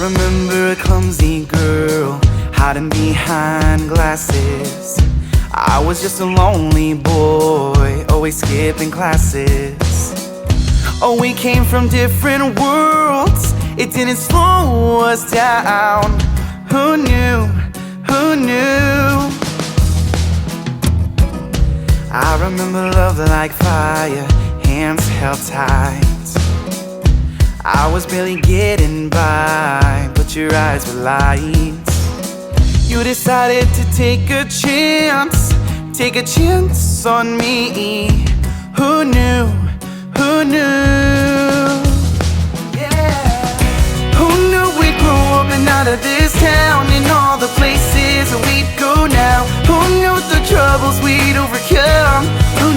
remember a clumsy girl hiding behind glasses. I was just a lonely boy, always skipping classes. Oh, we came from different worlds, it didn't slow us down. Who knew, who knew? I remember love like fire, hands held tight. I was barely getting by, but your eyes were light. You decided to take a chance on me. Who knew, who knew? Yeah. Who knew we'd grow up and out of this town, and all the places we'd go now? Who knew the troubles we'd overcome? Who